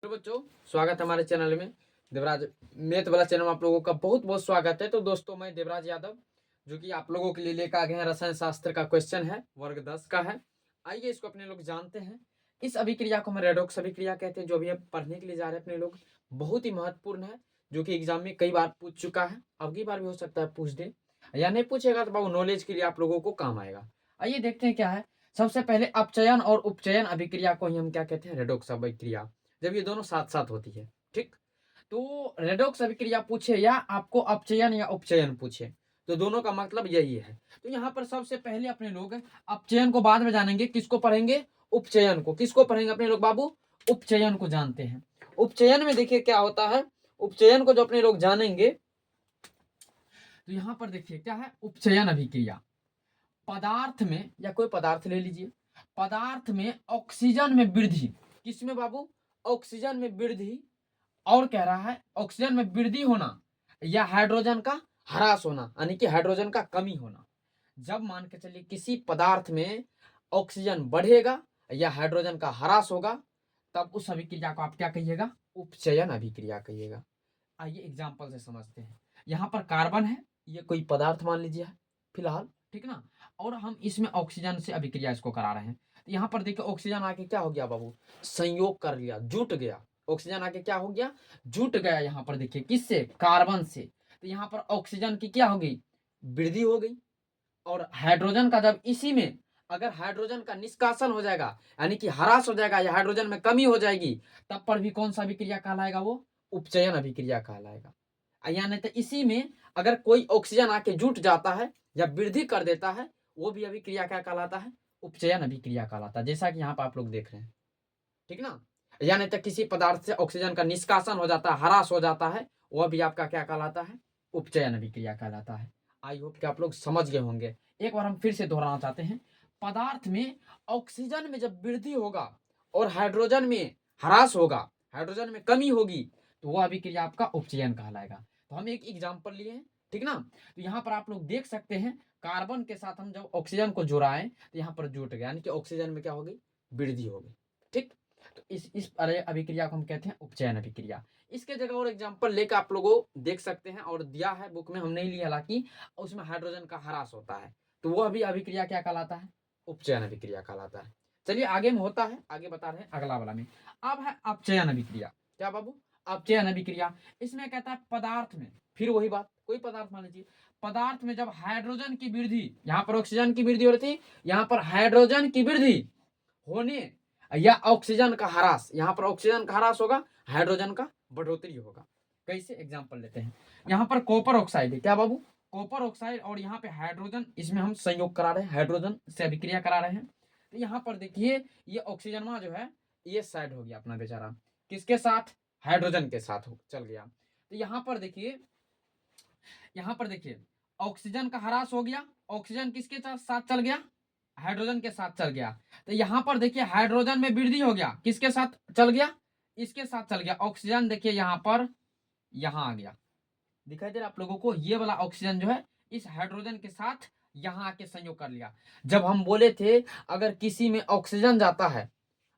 तो बच्चों, स्वागत है हमारे चैनल में। देवराज मैथ वाला चैनल में आप लोगों का बहुत बहुत स्वागत है। तो दोस्तों, मैं देवराज यादव जो कि आप लोगों के लिए लेकर आ गए हैं रसायन शास्त्र का क्वेश्चन है, वर्ग 10 का है। आइए इसको अपने लोग जानते हैं। इस अभिक्रिया को हम रेडॉक्स अभिक्रिया कहते हैं, जो अभी हम पढ़ने के लिए जा रहे हैं अपने लोग। बहुत ही महत्वपूर्ण है, जो कि एग्जाम में कई बार पूछ चुका है, अब की बार भी हो सकता है पूछ दे, या नहीं पूछेगा तो बाबू नॉलेज के लिए आप लोगों को काम आएगा। आइए देखते हैं क्या है। सबसे पहले अपचयन और उपचयन अभिक्रिया को ही हम क्या कहते हैं, रेडॉक्स अभिक्रिया, जब ये दोनों साथ साथ होती है। ठीक, तो रेडॉक्स अभिक्रिया पूछे या आपको अपचयन या उपचयन पूछे, तो दोनों का मतलब यही है। तो यहाँ पर सबसे पहले अपने लोग अपचयन को बाद में जानेंगे, किसको पढ़ेंगे, उपचयन को। किसको पढ़ेंगे अपने लोग बाबू, उपचयन को जानते हैं। उपचयन में देखिए क्या होता है, उपचयन को जो अपने लोग जानेंगे, तो यहाँ पर देखिए क्या है, उपचयन अभिक्रिया। पदार्थ में, या कोई पदार्थ ले लीजिए, पदार्थ में ऑक्सीजन में वृद्धि, किसमें बाबू, ऑक्सीजन में वृद्धि, और कह रहा है ऑक्सीजन में वृद्धि होना या हाइड्रोजन का ह्रास होना, यानी कि हाइड्रोजन का कमी होना। जब मान के चलिए किसी पदार्थ में ऑक्सीजन बढ़ेगा या हाइड्रोजन का ह्रास होगा, तब उस अभिक्रिया को आप क्या कहिएगा, उपचयन अभिक्रिया कहिएगा। आइए एग्जाम्पल से समझते हैं। यहाँ पर कार्बन है, ये कोई पदार्थ मान लीजिए फिलहाल, ठीक ना, और हम इसमें ऑक्सीजन से अभिक्रिया इसको करा रहे हैं। तो यहाँ पर देखिए ऑक्सीजन आके क्या हो गया बाबू, संयोग कर लिया, जुट गया। ऑक्सीजन आके क्या हो गया, जुट गया। यहाँ पर देखिए किससे, कार्बन से। तो यहाँ पर ऑक्सीजन की क्या हो गई, वृद्धि हो गई। और हाइड्रोजन का जब इसी में अगर हाइड्रोजन का निष्कासन हो जाएगा, यानी कि ह्रास हो जाएगा या हाइड्रोजन में कमी हो जाएगी, तब पर भी कौन सा अभिक्रिया कहलाएगा, वो उपचयन अभिक्रिया कहलाएगा। यानी तो इसी में अगर कोई ऑक्सीजन आके जुट जाता है या वृद्धि कर देता है, वो भी अभिक्रिया क्या कहलाता है, उपचयन अभिक्रिया कहलाता है, जैसा कि यहाँ पर आप लोग देख रहे हैं। ठीक ना, यानी तो किसी पदार्थ से ऑक्सीजन का निष्कासन हो जाता है, ह्रास हो जाता है, वह भी आपका क्या कहलाता है, उपचयन अभिक्रिया कहलाता है। आई होप कि आप लोग समझ गए होंगे। एक बार हम फिर से दोहराना चाहते हैं। पदार्थ में ऑक्सीजन में जब वृद्धि होगा और हाइड्रोजन में ह्रास होगा, हाइड्रोजन में कमी होगी, तो वह अभिक्रिया आपका उपचयन कहलाएगा। तो हम एक एग्जाम्पल लिए हैं, ठीक ना। तो यहाँ पर आप लोग देख सकते हैं, कार्बन के साथ हम जब ऑक्सीजन को जुड़ाएं तो यहाँ पर जुट गया, यानी कि ऑक्सीजन में क्या हो गई, वृद्धि हो गई। ठीक, तो इस अभिक्रिया को हम कहते हैं उपचयन अभिक्रिया। इसके जगह और एग्जांपल लेकर आप लोगों देख सकते हैं, और दिया है बुक में, हम नहीं लिया, हालांकि उसमें हाइड्रोजन का ह्रास होता है, तो वह भी अभिक्रिया क्या कहलाता है, उपचयन अभिक्रिया कहलाता है। चलिए आगे में होता है, आगे बता रहे हैं अगला वाला में। अब है अपचयन अभिक्रिया। क्या बाबू, अपचयन अभिक्रिया। इसमें कहता है पदार्थ में, फिर वही बात, कोई पदार्थ मान लीजिए, पदार्थ में जब हाइड्रोजन की वृद्धि, यहाँ पर ऑक्सीजन की वृद्धि हो रही थी, यहाँ पर हाइड्रोजन की वृद्धि होने या ऑक्सीजन का ह्रास, यहाँ पर ऑक्सीजन का ह्रास होगा, हाइड्रोजन का बढ़ोतरी होगा। कैसे, एग्जांपल लेते हैं। यहाँ पर कॉपर ऑक्साइड है, क्या बाबू, कॉपर ऑक्साइड, और यहाँ पे हाइड्रोजन, इसमें हम संयोग करा रहे हैं, हाइड्रोजन से अभिक्रिया करा रहे हैं। तो यहाँ पर देखिए ये ऑक्सीजन जो है, ये साइड हो गया अपना बेचारा, किसके साथ, हाइड्रोजन के साथ हो चल गया। तो यहाँ पर देखिए, यहाँ पर देखिए ऑक्सीजन का ह्रास हो गया, ऑक्सीजन किसके साथ चल गया, हाइड्रोजन के साथ चल गया। तो यहाँ पर देखिए हाइड्रोजन में वृद्धि हो गया, किसके साथ चल गया, इसके साथ चल गया। ऑक्सीजन देखिए यहाँ पर, यहाँ आ गया, दिखाई दे रहा आप लोगों को, ये वाला ऑक्सीजन जो है इस हाइड्रोजन के साथ यहाँ आके संयोग कर लिया। जब हम बोले थे अगर किसी में ऑक्सीजन जाता है,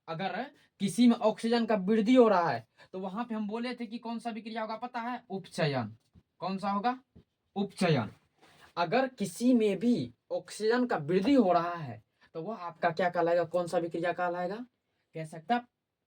अगर किसी में ऑक्सीजन का वृद्धि हो रहा है, तो वहां पे हम बोले थे कि कौन सा विक्रिया होगा, पता है, उपचयन। कौन सा होगा, उपचयन। अगर किसी में भी ऑक्सीजन का वृद्धि हो रहा है, तो वह आपका क्या कहलाएगा, कौन सा अभिक्रिया कहलाएगा, कह सकता है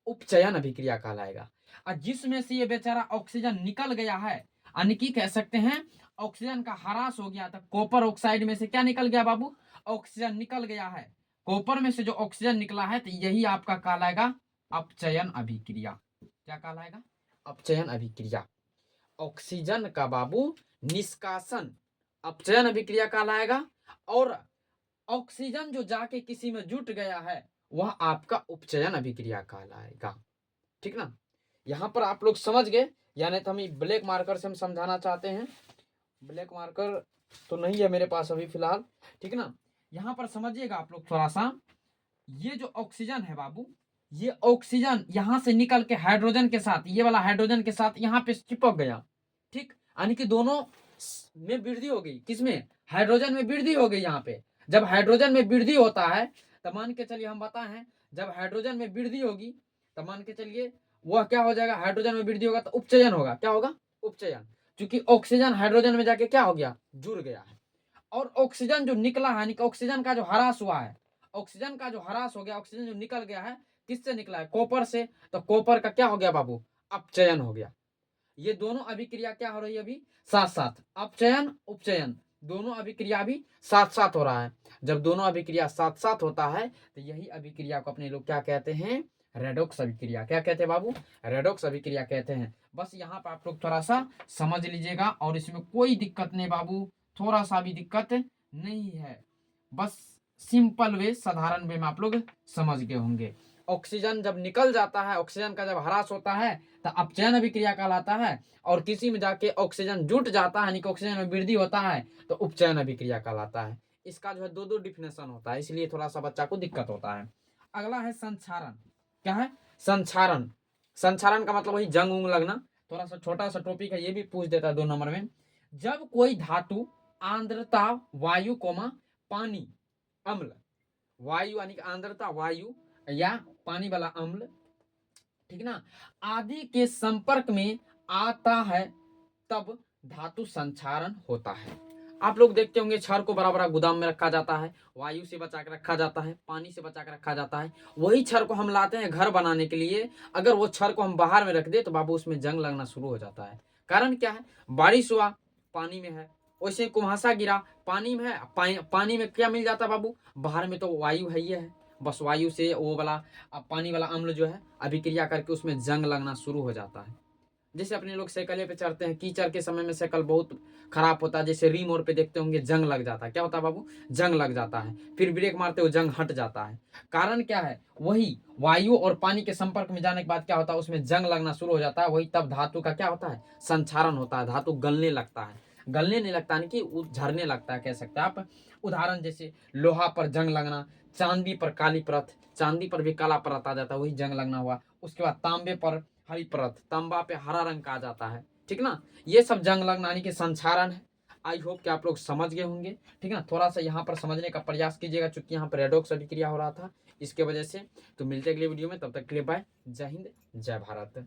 उपचयन अभिक्रिया कहलाएगा। और जिसमें से ये बेचारा ऑक्सीजन निकल गया है, यानी कि कह सकते हैं ऑक्सीजन का ह्रास हो गया, तो कॉपर ऑक्साइड में से क्या निकल गया बाबू, ऑक्सीजन निकल गया है। कॉपर में से जो ऑक्सीजन निकला है, तो यही आपका कहलाएगा अपचयन अभिक्रिया। क्या कहलाएगा, अपचयन अभिक्रिया। ऑक्सीजन का बाबू निष्कासन अपचयन अभिक्रिया कहलाएगा, और ऑक्सीजन जो जाके किसी में जुट गया है, वह आपका उपचयन अभिक्रिया कहलाएगा। ठीक ना, यहां पर आप लोग समझ गए, यानी तो हम ब्लैक मार्कर से हम समझाना चाहते हैं। ब्लैक मार्कर तो नहीं है मेरे पास अभी फिलहाल, ठीक ना। यहां पर समझिएगा आप लोग थोड़ा सा, ये जो ऑक्सीजन है बाबू, ये ऑक्सीजन यहां से निकल के हाइड्रोजन के साथ, ये वाला हाइड्रोजन के साथ यहाँ पे चिपक गया। ठीक, यानी कि दोनों में वृद्धि हो गई, किसमें, हाइड्रोजन में वृद्धि हो गई। यहाँ पे जब हाइड्रोजन में वृद्धि होता है, तो मान के चलिए हम बताएं, जब हाइड्रोजन में वृद्धि होगी, तो मान के चलिए वह क्या हो जाएगा, हाइड्रोजन में वृद्धि होगा तो उपचयन होगा। क्या होगा, उपचयन। क्योंकि ऑक्सीजन हाइड्रोजन में जाके क्या हो गया, जुड़ गया है। और ऑक्सीजन जो निकला है, यानी कि ऑक्सीजन का जो ह्रास हुआ है, ऑक्सीजन का जो ह्रास हो गया, ऑक्सीजन जो निकल गया है, किससे निकला है, कॉपर से। तो कॉपर का क्या हो गया बाबू, अपचयन हो गया। ये दोनों अभिक्रिया क्या हो रही है अभी, साथ साथ, अपचयन उपचयन दोनों अभिक्रिया भी साथ साथ हो रहा है। जब दोनों अभिक्रिया साथ साथ होता है तो यही अभिक्रिया को अपने लोग क्या कहते हैं, रेडॉक्स अभिक्रिया। क्या कहते हैं बाबू, रेडॉक्स अभिक्रिया कहते हैं। बस यहाँ पर आप लोग थोड़ा सा समझ लीजिएगा, और इसमें कोई दिक्कत नहीं बाबू, थोड़ा सा भी दिक्कत नहीं है। बस सिंपल वे, साधारण वे में आप लोग समझ गए होंगे। ऑक्सीजन जब निकल जाता है, ऑक्सीजन का जब ह्रास होता है तो अपचयन अभिक्रिया कहलाता है, और किसी में जाके ऑक्सीजन जुट जाता है, यानी कि ऑक्सीजन में वृद्धि होता है, तो उपचयन अभिक्रिया कहलाता है। इसका जो है दो दो डिफिनेशन होता है, इसलिए थोड़ा सा बच्चा को दिक्कत होता है। अगला है संक्षारण। क्या है, संक्षारण। संक्षारण का मतलब वही जंग उंग लगना। थोड़ा सा छोटा सा टॉपिक है, ये भी पूछ देता है 2 नंबर में। जब कोई धातु आर्द्रता वायु कोमा पानी अम्ल, वायु यानी कि आर्द्रता वायु या पानी वाला अम्ल, ठीक ना, आदि के संपर्क में आता है, तब धातु संक्षारण होता है। आप लोग देखते होंगे छड़ को बड़ा बड़ा गोदाम में रखा जाता है, वायु से बचा के रखा जाता है, पानी से बचा के रखा जाता है। वही छड़ को हम लाते हैं घर बनाने के लिए, अगर वो छड़ को हम बाहर में रख दे तो बाबू उसमें जंग लगना शुरू हो जाता है। कारण क्या है, बारिश हुआ पानी में है, वैसे कुम्हासा गिरा पानी में है, पानी में क्या मिल जाता है बाबू, बाहर में तो वायु है, ये है, बस वायु से वो वाला पानी वाला अम्ल जो है अभिक्रिया करके उसमें जंग लगना शुरू हो जाता है। जैसे अपने लोग साइकिले पे चढ़ते हैं, कीचड़ के समय में साइकिल बहुत खराब होता है, जैसे री मोड़ पे देखते होंगे जंग लग जाता है। क्या होता है बाबू, जंग लग जाता है, फिर ब्रेक मारते हुए जंग हट जाता है। कारण क्या है, वही वायु और पानी के संपर्क में जाने के बाद क्या होता है, उसमें जंग लगना शुरू हो जाता है। वही तब धातु का क्या होता है, संक्षारण होता है, धातु गलने लगता है। गलने नहीं लगता, यानी कि झरने लगता है, कह सकते हैं आप। उदाहरण जैसे लोहा पर जंग लगना, चांदी पर काली परत, चांदी पर भी काला परत आ जाता है, वही जंग लगना हुआ। उसके बाद तांबे पर हरी परत, तांबा पे हरा रंग का आ जाता है, ठीक ना। ये सब जंग लगना यानी कि संक्षारण है। आई होप कि आप लोग समझ गए होंगे, ठीक ना। थोड़ा सा यहाँ पर समझने का प्रयास कीजिएगा, चूंकि यहाँ पर रेडॉक्स अभिक्रिया हो रहा था इसके वजह से। तो मिलते अगले वीडियो में, तब तक के लिए बाय, जय हिंद जय भारत।